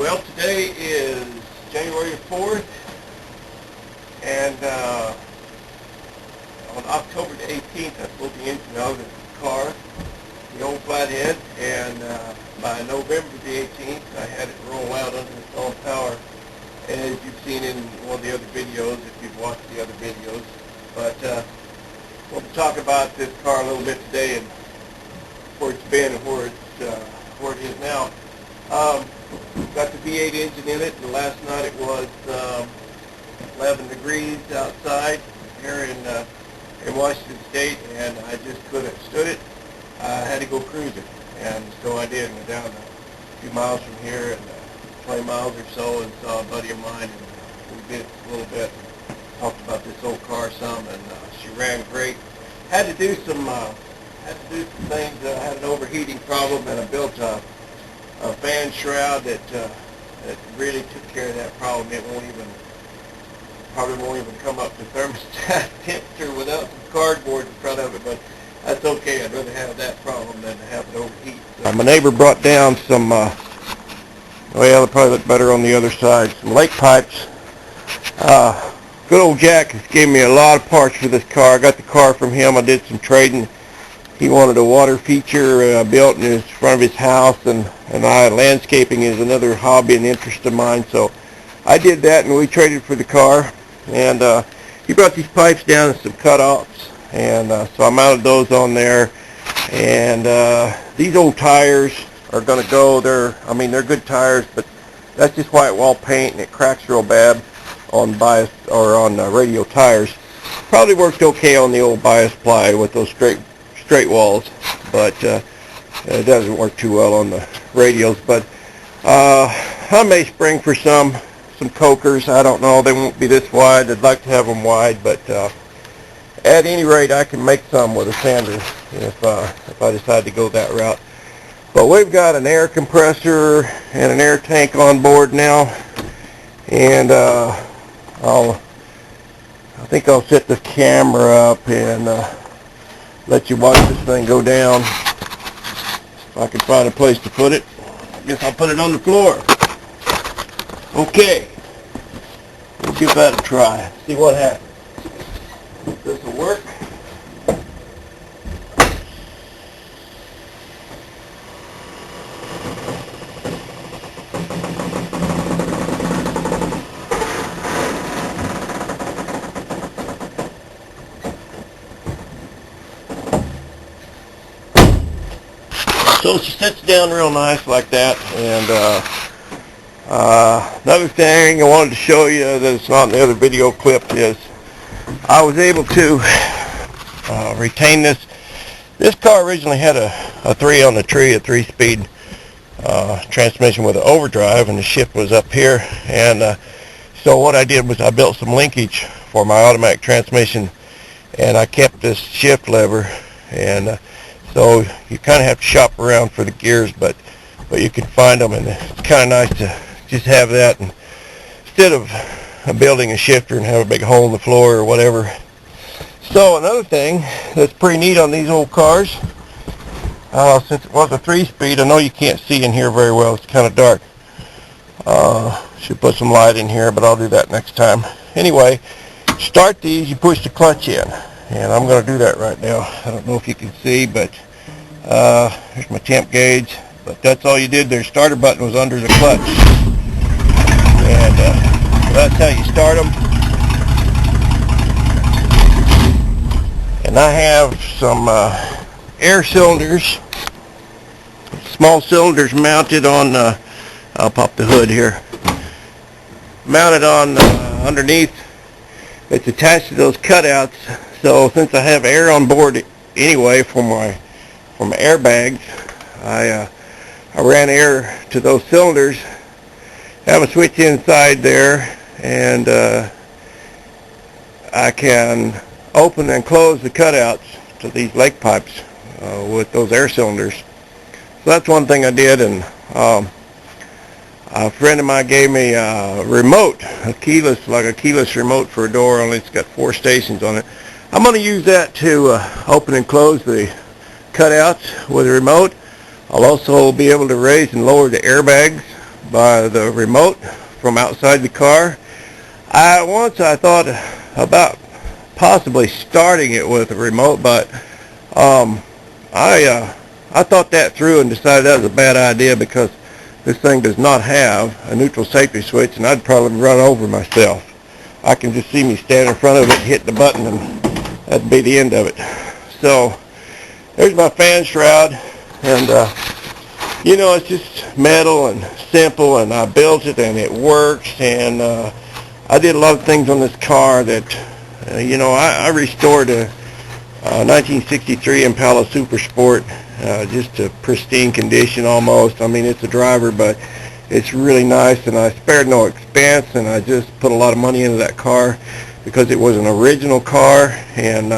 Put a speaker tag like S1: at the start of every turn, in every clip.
S1: Well, today is January 4th, and on October the 18th, I pulled the engine out of the car, the old flathead, and by November the 18th, I had it roll out under its own power, as you've seen in one of the other videos, if you've watched the other videos. But we'll talk about this car a little bit today and where it's been and where it is now. Got the V8 engine in it, and last night it was 11 degrees outside here in Washington State, and I just couldn't stood it. I had to go cruising, and so I did. Went down a few miles from here, and 20 miles or so, and saw a buddy of mine, and we did a little bit, and talked about this old car some, and she ran great. Had to do some things. I had an overheating problem, and I built a fan shroud that really took care of that problem. It probably won't even come up to thermostat temperature without some cardboard in front of it, but that's okay. I'd rather have that problem than to have it overheat. So my neighbor brought down some, well, they'll probably look better on the other side, some lake pipes. Good old Jack has gave me a lot of parts for this car. I got the car from him. I did some trading. He wanted a water feature built in his front of his house, and landscaping is another hobby and interest of mine. So I did that, and we traded for the car. And he brought these pipes down and some cutoffs, and so I mounted those on there. And these old tires are going to go. They're good tires, but that's just white wall paint, and it cracks real bad on bias or on radial tires. Probably worked okay on the old bias ply with those straight walls, but it doesn't work too well on the radials. But I may spring for some cokers. I don't know, they won't be this wide. I'd like to have them wide, but at any rate, I can make some with a sander if I decide to go that route. But we've got an air compressor and an air tank on board now, and I think I'll set the camera up and let you watch this thing go down. If I can find a place to put it, I guess I'll put it on the floor. Okay, we'll give that a try. See what happens. If this will work. So she sits down real nice like that, and another thing I wanted to show you that it's not in the other video clip is I was able to retain this. This car originally had a 3 on the tree, a 3-speed transmission with an overdrive, and the shift was up here. And so what I did was I built some linkage for my automatic transmission, and I kept this shift lever, and so you kind of have to shop around for the gears, but you can find them, and it's kind of nice to just have that, and instead of building a shifter and have a big hole in the floor or whatever. So another thing that's pretty neat on these old cars, since it was a 3-speed, I know you can't see in here very well. It's kind of dark. Should put some light in here, but I'll do that next time. Anyway, start these, you push the clutch in. And I'm going to do that right now. I don't know if you can see, but here's my temp gauge. But that's all you did there. Starter button was under the clutch. And that's how you start them. And I have some air cylinders, small cylinders mounted on, I'll pop the hood here, mounted on underneath. It's attached to those cutouts. So since I have air on board anyway for my airbags, I ran air to those cylinders. Have a switch inside there, and I can open and close the cutouts to these lake pipes with those air cylinders. So that's one thing I did, and a friend of mine gave me a remote, like a keyless remote for a door, only it's got 4 stations on it. I'm going to use that to open and close the cutouts with a remote. I'll also be able to raise and lower the airbags by the remote from outside the car. Once I thought about possibly starting it with a remote, but I thought that through and decided that was a bad idea because this thing does not have a neutral safety switch, and I'd probably run over myself. I can just see me stand in front of it, hit the button, and that'd be the end of it. So there's my fan shroud, and you know, it's just metal and simple, and I built it and it works, and I did a lot of things on this car that you know, I restored a 1963 Impala Super Sport, just a pristine condition almost. I mean, it's a driver, but it's really nice, and I spared no expense, and I just put a lot of money into that car because it was an original car, and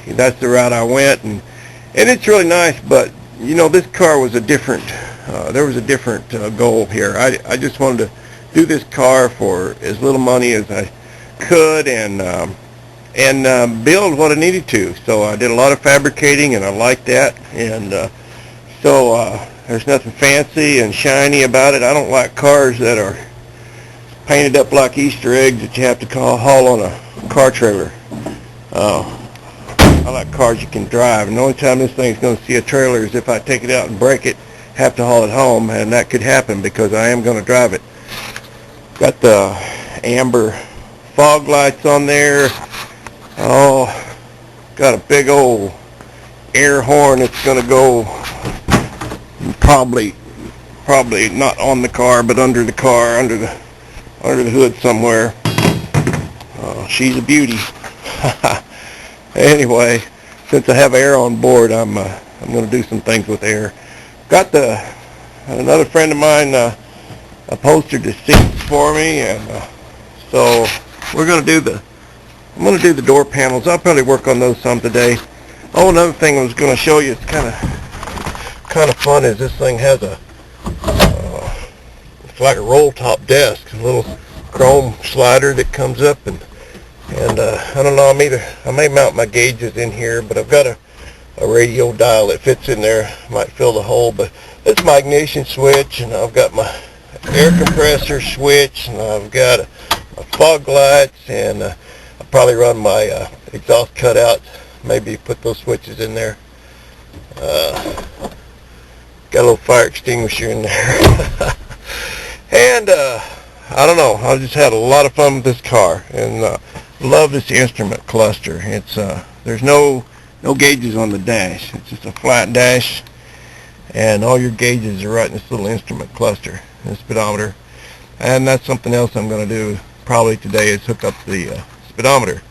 S1: that's the route I went, and it's really nice. But you know, this car was a different, there was a different goal here. I just wanted to do this car for as little money as I could, and build what I needed to. So I did a lot of fabricating, and I liked that, and so there's nothing fancy and shiny about it. I don't like cars that are painted up like Easter eggs that you have to haul on a car trailer. I like cars you can drive, and the only time this thing's going to see a trailer is if I take it out and break it, have to haul it home, and that could happen because I am going to drive it. Got the amber fog lights on there. Oh, got a big old air horn that's going to go probably not on the car, but under the car, under the hood somewhere. She's a beauty. Anyway, since I have air on board, I'm going to do some things with air. Got another friend of mine upholstered the seats for me, and so we're going to do the door panels. I'll probably work on those some today. Oh, another thing I was going to show you, it's kind of fun, is this thing has it's like a roll top desk, a little chrome slider that comes up, and I don't know, I may mount my gauges in here, but I've got a radio dial that fits in there, might fill the hole, but it's my ignition switch, and I've got my air compressor switch, and I've got a fog lights, and I'll probably run my exhaust cutouts, maybe put those switches in there. Got a little fire extinguisher in there. And I don't know, I just had a lot of fun with this car, and love this instrument cluster. It's there's no gauges on the dash. It's just a flat dash, and all your gauges are right in this little instrument cluster, this speedometer. And that's something else I'm going to do probably today, is hook up the speedometer.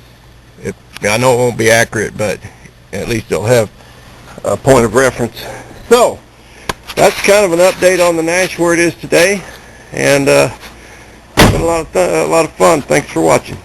S1: I know it won't be accurate, but at least it'll have a point of reference. So that's kind of an update on the Nash where it is today, and it's been a lot of fun. Thanks for watching.